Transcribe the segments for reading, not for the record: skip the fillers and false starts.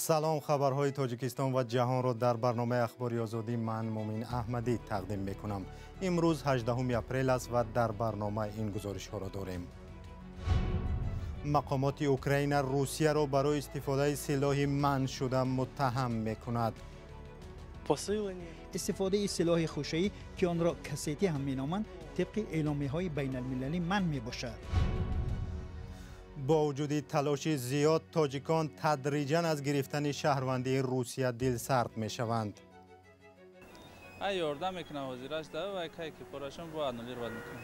سلام، خبرهای تاجیکستان و جهان را در برنامه اخباری آزادی من مومین احمدی تقدیم میکنم. امروز 18 اپریل است و در برنامه این گزارش ها را داریم. مقامات اوکراین روسیه را برای استفاده سلاح منع شده متهم میکند. استفاده سلاح خوشه‌ای که آن را کسیتی هم مینامند طبق اعلامیه‌های بین المللی منع میباشد. با وجود تلاش زیاد، تاجیکان تدریجاً از گرفتن شهروندی روسیه دلسرد میشوند. یاردم میکنه وزیرش ده و که پاراشون با انولی رو میکنه.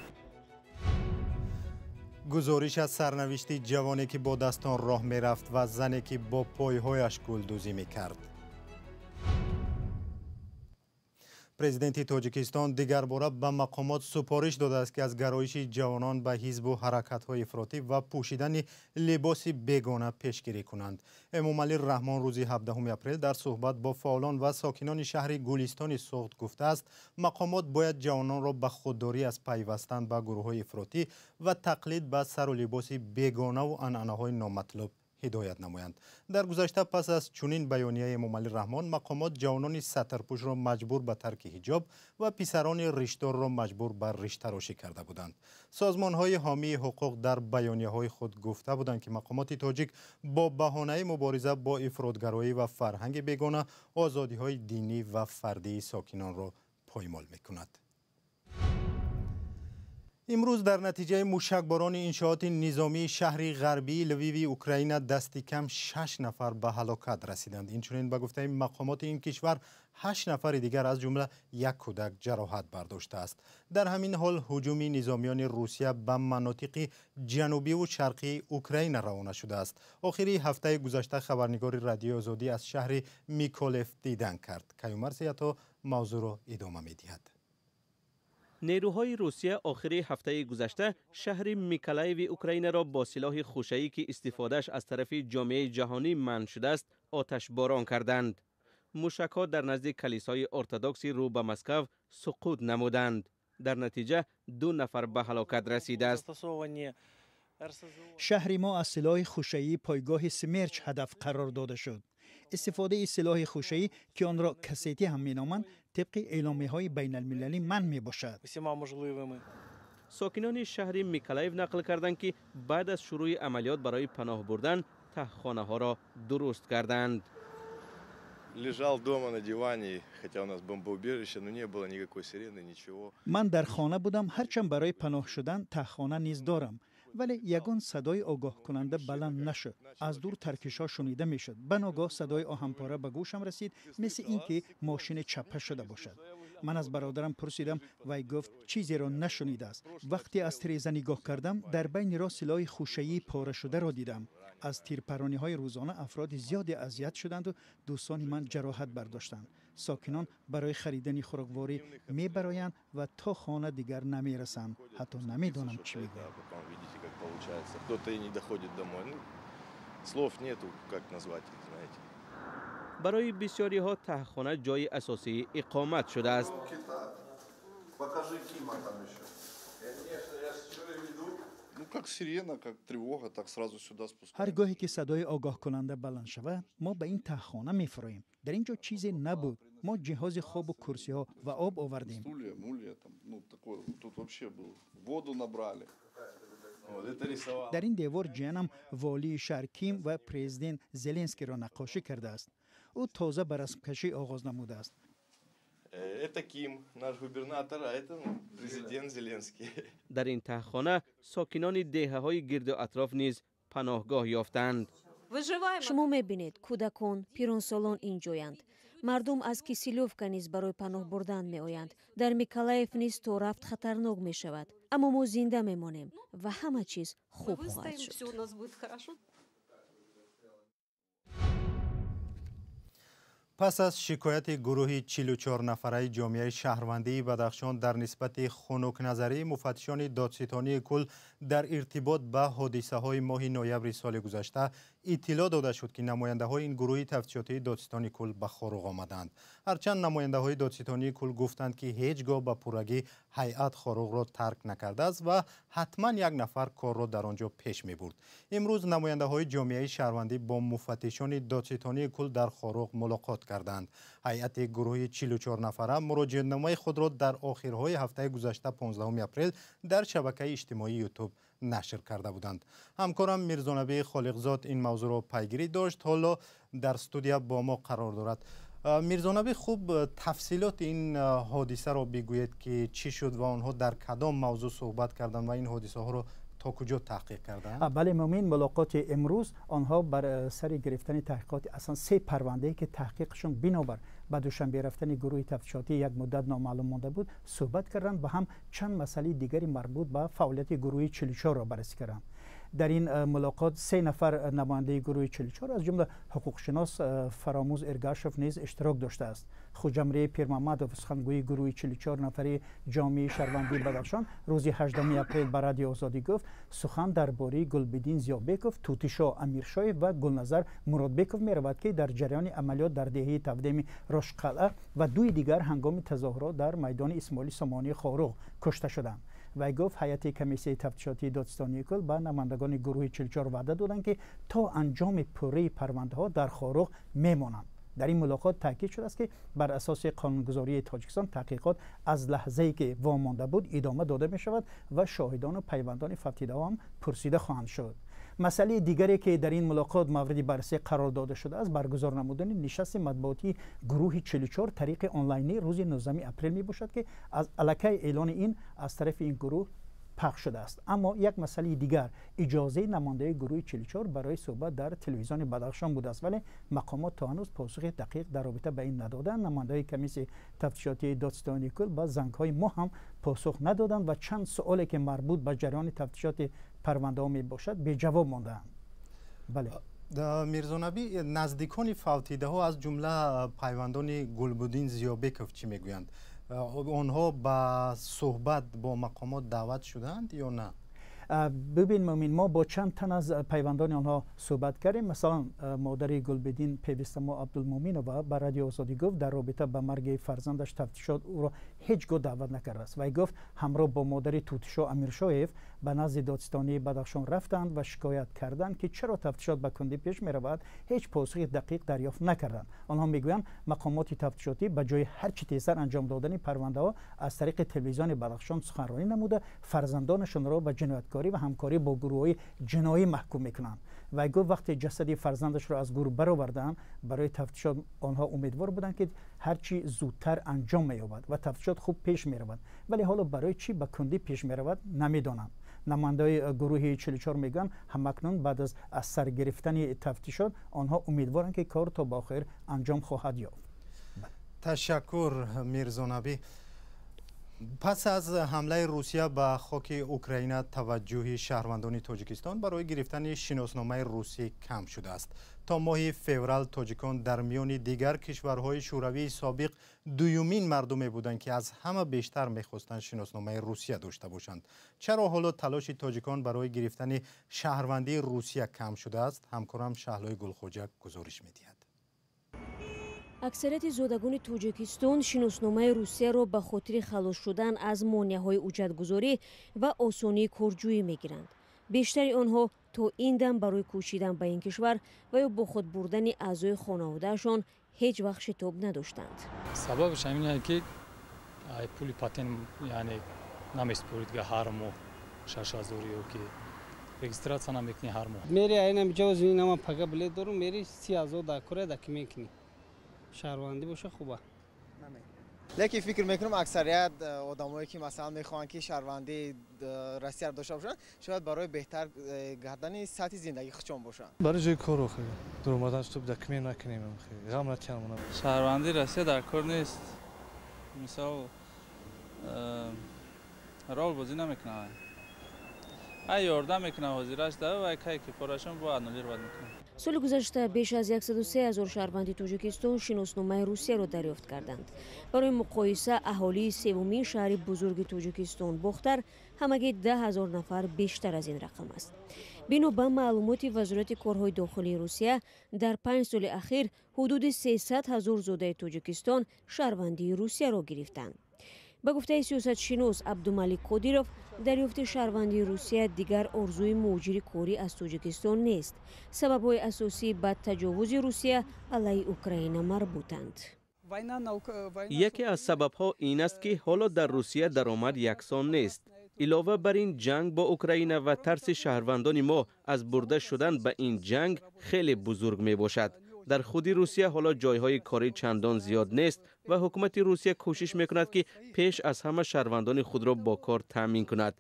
گزارش از سرنوشت جوانی که با دستان راه میرفت و زنی که با پایهایش گلدوزی میکرد. پرزیدنت تاجیکستان دیگر باره به مقامات سفارش داده است که از گرایش جوانان به حزب و حرکت‌های افراطی و پوشیدن لباس بیگانه پیشگیری کنند. امامعلی رحمان روز 17 اپریل در صحبت با فعالان و ساکنان شهر گلستان سوخت گفته است مقامات باید جوانان را به خودداری از پیوستن به گروه‌های افراطی و تقلید به سر و لباس بیگانه و عنعنه‌های نامطلوب هدایت نمایند. در گذشته پس از چنین بیانیه امامعلی رحمان، مقامات جوانان سترپوش را مجبور به ترک حجاب و پسران ریشدار را مجبور به ریش تراشی کرده بودند. سازمان‌های حامی حقوق در بیانیه‌های خود گفته بودند که مقامات تاجیک با بهانه مبارزه با افراطگرایی و فرهنگ بیگانه آزادی‌های دینی و فردی ساکنان را پایمال می‌کند. امروز در نتیجه موشکباران انشاءات نظامی شهر غربی لویو اوکراین دست کم 6 نفر به هلاکت رسیدند. اینچنین به گفته مقامات این کشور 8 نفر دیگر از جمله یک کودک جراحت برداشته است. در همین حال هجوم نظامیان روسیه به مناطق جنوبی و شرقی اوکراین روانه شده است. آخری هفته گذشته خبرنگار رادیو آزادی از شهر میکولف دیدن کرد. کیومرث عطا موضوع را ادامه می‌دهد. نیروهای روسیه آخر هفته گذشته شهر میکولایو اوکراین را با سلاح خوشه‌ای که استفادهش از طرف جامعه جهانی منع شده است آتش باران کردند. موشک‌ها در نزد کلیسای ارتدوکس رو به مسکو سقوط نمودند. در نتیجه 2 نفر به هلاکت رسیده است. شهر ما از سلاح خوشه‌ای پایگاه سمیرچ هدف قرار داده شد. استفاده سلاح خوشه‌ای که آن را کسیتی هم مینامند طبق اعلامیه‌های بین المللی منع میباشد. ساکنان شهر میکولایو نقل کردند که بعد از شروع عملیات برای پناه بردن تهخانه‌ها را درست کردند. من در خانه بودم، هرچند برای پناه شدن تهخانه نیز دارم، ولی یگان صدای آگاه کننده بلند نشد. از دور ترکش‌ها شنیده میشد. بناگاه صدای آهنپاره به گوشم رسید، مثل اینکه ماشین چپه شده باشد. من از برادرم پرسیدم، وی گفت چیزی را نشنیده است. وقتی از تریزه نگاه کردم، در بین را سلاح خوشه‌ای پاره شده را دیدم. از تیرپرانی‌های روزانه افراد زیادی اذیت شدند و دوستان من جراحت برداشتند. ساکنان برای خریدن خوراکواری میبرایند و تا خانه دیگر نمیرسند. حتی نمیدانم چی میگویم. برای بسیاری ها تهخانه جای اساسی اقامت شده است. هرگاهی که صدای آگاه کننده بلند شود، ما به این تهخانه میفراییم. در اینجا چیزی نبود. ما جهاز خواب و کرسی ها و آب آوردیم. در این دیوار جانم والی شهر کیم و پرزیدنت زلنسکی را نقاشی کرده است. او تازه به رسم کشی آغاز نموده است. در این تهخانه ساکنان دهه‌های گرد و اطراف نیز پناهگاه یافتند. شما میبینید کودکان، پیرانسالان اینجایند. مردم از کیسیلوفکا نیز برای پناه بردن میآیند. در میکولایف نیز تو رفت خطرناک می شود. اما ما زنده میمانیم و همه چیز خوب خواهد شد. پس از شکایت گروه 44 نفره جامعه شهروندی بدخشان در نسبت خنک نظری مفتشان دادستانی کل در ارتباط به حادثه های ماه نوامبر سال گذشته، اطلاع داده شد که نماینده های این گروه تفتیشاتی دادستانی کل به خاروق آمدند. هرچند نماینده های دادستانی کل گفتند که هیچگاه به پورگی هیئت خاروق را ترک نکرده است و حتما یک نفر کار را در آنجا پیش می برد. امروز نماینده های جامعه شهروندی با مفتشان دادستانی کل در خاروق ملاقات کردند. هیئت گروه 44 نفره مراجعه‌نامه خود را در آخرهای هفته گذشته 15 اپریل در شبکه اجتماعی یوتیوب نشر کرده بودند. همکارم میرزانبی خالقزاد این موضوع را پیگیری داشت، حالا در استودیو با ما قرار دارد. میرزانبی، خوب تفصیلات این حادثه را بگویید که چی شد و آنها در کدام موضوع صحبت کردند و این حادثه ها را تا کجا تحقیق کردند؟ بله مومن، ملاقات امروز آنها بر سر گرفتن تحقیقات اصلا 3 پرونده که تحقیقشون بنابر به دوشنبه رفتن گروه تفتیشاتی یک مدت نامعلوم مانده بود صحبت کردند و هم چند مسئله دیگری مربوط به فعالیت گروه 44 را بررسی کردند. در این ملاقات 3 نفر نماینده گروه 44 از جمله حقوق شناس فراموز ارگاشف نیز اشتراک داشته است. خوجمری پیرمحمد سخنگوی گروه 44 نفری جامعه شهروندی بدخشان روز 18 اپریل به رادیو آزادی گفت سخن درباره گلبدین زیابکوف، توتیشا امیرشاه و گلنظر مرادبکوف می رود که در جریان عملیات در دهه تقدیم راشقلعه و 2 دیگر هنگام تظاهرات در میدان اسماعیلی سامانی خاروق کشته شدند. و گفت هیئت کمیسیون تفتیشاتی دادستانی کل به نمایندگان گروه 44 وعده دادند که تا انجام پوره پرونده ها در خاروق میمانند. در این ملاقات تاکید شده است که بر اساس قانونگذاری تاجیکستان تحقیقات از لحظه‌ای که وامانده بود ادامه داده می شود و شاهدان و پیوندان فتیده هم پرسیده خواهند شد. مسئله دیگری که در این ملاقات مورد بررسی قرار داده شده است برگزار نمودن نشست مطبوعاتی گروه 44 طریق آنلاینی روز 19 اپریل می باشد که از الکی اعلان این از طرف این گروه پخش شده است. اما یک مسئله دیگر اجازه نماینده گروه 44 برای صحبت در تلویزیون بدخشان بوده است، ولی مقامات تا هنوز پاسخ دقیق در رابطه به این ندادند. نماینده کمیسیون تفتیشاتی دادستانی کل با زنگ‌های ما هم پاسخ ندادند و چند سوالی که مربوط به جریان تفتیشات پرونده ها می باشد به جواب ماندند. بله میرزانبی، نزدیکان فوتیده ها از جمله پیوندان گلبدین زیابکوف چی میگویند؟ آنها به صحبت با مقامات دعوت شدند یا نه؟ ببین مومن، ما با چند تن از پیوندان آنها صحبت کردیم. مثلا مادر گلبدین پیوسته ما عبدالمومن و به رادیو آزادی گفت در رابطه با مرگ فرزندش تفتیشات او را هیچگاه دعوت نکرده است و گفت همراه با مادر توتیشا امیرشاهیف به نزد دادستانی بدخشان رفتند و شکایت کردند که چرا تفتیشات به کندی پیش می رود، هیچ پاسخ دقیق دریافت نکردند. آنها میگویند مقامات تفتیشاتی به جای هر چه تیزتر انجام دادن پرونده ها از طریق تلویزیون بدخشان سخنرانی نموده فرزندانشان را به جنایتکاری و همکاری با گروه‌های جنایی محکوم میکنند. و گفت وقتی جسد فرزندش را از گور برآوردند برای تفتیشات آنها امیدوار بودند که هرچی زودتر انجام می‌یابد و تفتیشات خوب پیش می‌رود، ولی حالا برای چی به کندی پیش می‌رود نمی‌دانند. نماینده‌های گروه 44 میگن همکنون بعد از سر گرفتن تفتیشات آنها امیدوارند که کار تا به آخر انجام خواهد یافت. تشکر میرزانبی. پس از حمله روسیه به خاک اوکراین توجه شهروندان تاجیکستان برای گرفتن شناسنامه روسی کم شده است. تا ماه فوریه تاجیکان در میان دیگر کشورهای شوروی سابق دومین مردمی بودند که از همه بیشتر می‌خواستند شناسنامه روسیه داشته باشند. چرا حالا تلاش تاجیکان برای گرفتن شهروندی روسیه کم شده است؟ همکارم شهلای گلخوجک گزارش می‌دهد. اکثریت زادگان تاجیکستان شناسنامه روسیه را به خاطر خلاص شدن از مانع‌های اجرت‌گذاری و آسانی کارجویی می‌گیرند. بیشتر آنها تا این دم برای کوشیدن به این کشور و یا با خود بردن اعضای خانواده‌شان هیچ وقت شتاب نداشتند. سببش همینه که پول پاتن یعنی نمیسپرید که هر ماه 6000 که رجیستراسیون نمیکنی هر ماه. میری اینم جواز اینم پگا بله دارم میری 3000 دکوره دکی میکنی. شهروندی باشه خوبه. لیکن فکر میکنم اکثریت آدمایی که مثلا میخوان که شهروندی روسیه داشته باشن شاید برای بهتر کردن سطح زندگی خودشون باشن. برای جای کار خیلی در اومدنش تو دکمه نکنیم خیلی غم نکنم. شهروندی روسیه در کار نیست. مثلا رول بازی نمیکنه. ای یاردم میکنه حاضرش ده و کی که پاراشون با انولی رو بد میکنه. соли гузашта беш аз 103,000 шаҳрванди тоҷикистон шиносномаи русияро дарёфт карданд. барои муқоиса аҳолии севумин шаҳри бузурги тоҷикистон бохтар ҳамагӣ 10,000 нафар бештар аз ин рақам аст. бино ба маълумоти вазорати корҳои дохилии русия дар 5 соли ахир ҳудуди 300,000 зодаи тоҷикистон шаҳрвандии русияро гирифтанд. ба гуфтаи сиёсатшинос абдумалик қодиров, дарёфти шаҳрвандии русия дигар орзуи муҳоҷири корӣ аз тоҷикистон нест. сабабҳои асосӣ ба таҷовузи русия алайҳи Украина марбутанд. яке аз сабабҳо ин аст ки ҳоло дар русия даромад яксон нест. илова бар ин ҷанг бо Украина ва тарси шаҳрвандони мо аз бурда шудан ба ин ҷанг хеле бузург мебошад. дар худи русия ҳоло ҷойҳои корӣ чандон зиёд нест ва ҳукумати русия кӯшиш мекунад ки пеш аз ҳама шаҳрвандони худро бо кор таъмин кунад.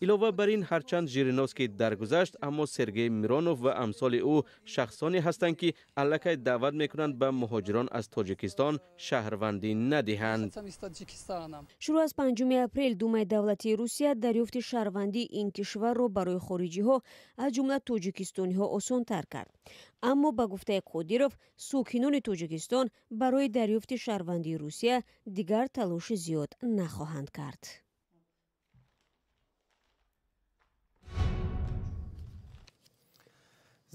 илова бар ин ҳарчанд Жириновский даргузашт, аммо Сергей Миронов ва амсоли ӯ шахсоне ҳастанд ки аллакай даъват мекунанд ба муҳоҷирон аз Тоҷикистон шаҳрвандӣ надиҳанд. шурӯъ аз 5 апрел Думаи давлатии Русия дарёфти шаҳрвандии ин кишварро барои хориҷиҳо аз ҷумла тоҷикистониҳо осонтар кард. аммо ба гуфтаи Қодиров, сокинони Тоҷикистон барои дарёфти шаҳрвандии Русия дигар талоши зиёд нахоҳанд кард.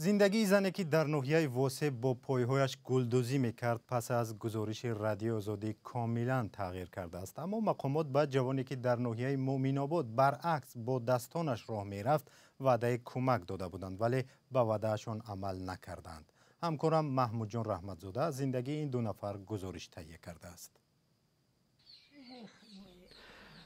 зиндагии зане ки дар ноҳияи Восе бо пойҳояш гулдӯзӣ мекард пас аз гузориши Радиои Озодӣ комилан тағйир кардааст. аммо мақомот ба ҷавоне ки дар ноҳияи Муъминобод баръакс бо дастонаш роҳ мерафт ваъдаи кӯмак дода буданд, вале ба ваъдаашон амал накарданд. ҳамкорам Маҳмудҷон Раҳматзода зиндагии ин ду нафар гузориш таҳия кардааст.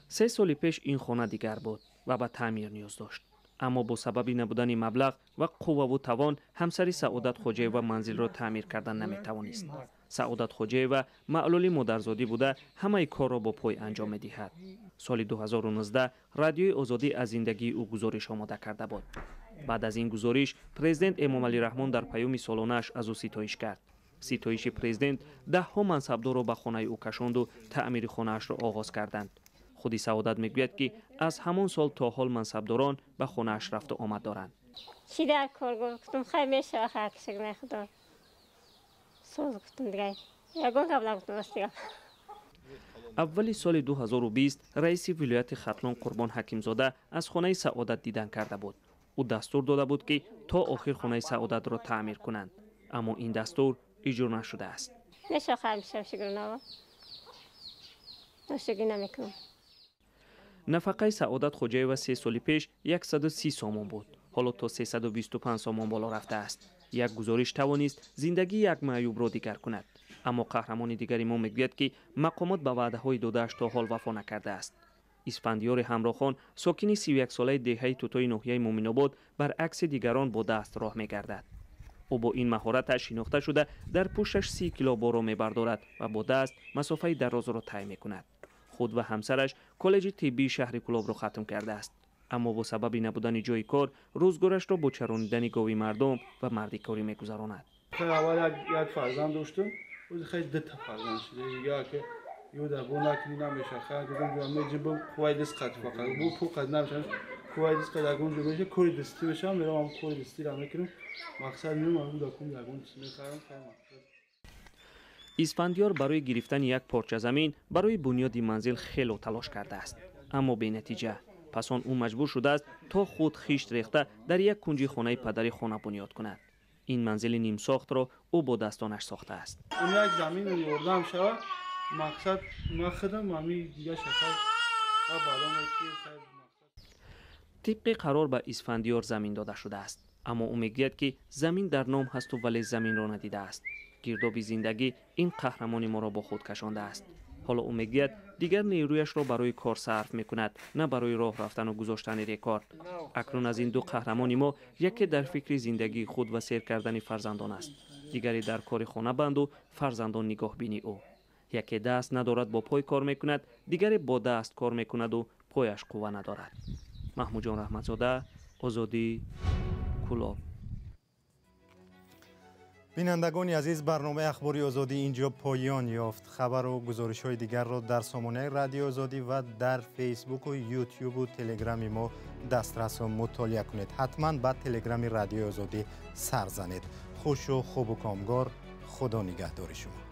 3 соли пеш ин хона дигар буд ва ба таъмир ниёз дошт. аммо бо сабаби набудани маблағ ва қувваву тавон ҳамсари Саодат Хоҷаева манзилро таъмир кардан наметавонист. Саодат Хоҷаева маълули модарзодӣ буда ҳамаи корро бо пой анҷом медиҳад. соли 2019 Радиои Озодӣ аз зиндагии ӯ гузориш омода карда буд. баъд аз ин гузориш президент Эмомалӣ Раҳмон дар паёми солонааш аз ӯ ситоиш кард. ситоиши президент даҳҳо мансабдорро ба хонаи ӯ кашонду таъмири хонаашро оғоз карданд. худи Саодат мегӯяд ки аз ҳамон сол то ҳол мансабдорон ба хонааш рафту омад доранд. чӣ дар кор гуфтум хай мешава харкишак нахудо соз гуфтум дигар ягон гап нагуфтум астига. аввали соли 2020 раиси вилояти Хатлон Қурбон Ҳакимзода аз хонаи Саодат дидан карда буд. ӯ дастур дода буд ки то охир хонаи Саодатро таъмир кунанд, аммо ин дастур иҷро нашудааст. мешава хай мешава шигрунава ношигӣ намекунам. нафақаи Саодат Хоҷаева 3 соли пеш 130 сомон буд. ҳоло то 325 сомон боло рафтааст. як гузориш тавонист зиндагии як маъюбро дигар кунад. аммо қаҳрамони дигари мо мегӯяд ки мақомот ба ваъдаҳои додааш то ҳол вафо накардааст. Испандиёри Ҳамрохон, сокини 31-солаи деҳаи Тутои ноҳияи Муъминобод, баръакси дигарон бо даст роҳ мегардад. ӯ бо ин маҳораташ шинохта шуда дар пушташ 30 кило боро мебардорад ва бо даст масофаи дарозро тай мекунад. худ ва ҳамсараш коллеҷи тиббии шаҳри Кӯлобро хатм кардааст. аммо бо сабаби набудани ҷойи кор рӯзгорашро бо чаронидани гови мардум ва мардикорӣ мегузаронад. аввал як фарзанд доштум, ӯзи хай дута фарзанд шуда, яке юда бо накини намеша, хай гӯдам меҷи бо қувваи дист қат фақат, бо пул қат намеша, қувваи дист қат агон ҷо меша, кори дисти мешам, мерам кори дистиро мекунам, мақсад меам агон дакум агон чиз мехарам, хай мақсад. испандиёр барои гирифтани як порча замин барои бунёди манзил хело талош кардааст, аммо бенатиҷа. пас он ӯ маҷбур шудааст то худ хишт рехта дар як кунҷи хонаи падари хона бунёд кунад. ин манзили нимсохтро ӯ бо дастонаш сохтааст. он як замин ордам шава, мақсад махдам ами дига шахар ва балом ки хай мақсад. тибқи қарор ба испандиёр замин дода шудааст, аммо ӯ мегӯяд ки замин дар ном ҳасту вале заминро надидааст. гирдоби зиндагӣ ин қаҳрамони моро бо худ кашондааст. ҳоло ӯ мегӯяд дигар нерӯяшро барои кор сарф мекунад, на барои роҳ рафтану гузоштани рекорд. акнун аз ин ду қаҳрамони мо яке дар фикри зиндагии худ ва сер кардани фарзандон аст, дигаре дар кори хона банду фарзандон нигоҳбини ӯ. яке даст надорад бо пой кор мекунад, дигаре бо даст кор мекунаду пояш қувва надорад. Маҳмудҷон Раҳматзода, Озодӣ, Кӯлоб. بینندگان عزیز، برنامه اخباری آزادی اینجا پایان یافت. خبر و گزارش‌های دیگر را در سامانه رادیو آزادی و در فیسبوک و یوتیوب و تلگرام ما دسترس و مطالعه کنید. حتما به تلگرام رادیو آزادی سر زنید. خوش و خوب و کامگار. خدا نگهدار شما.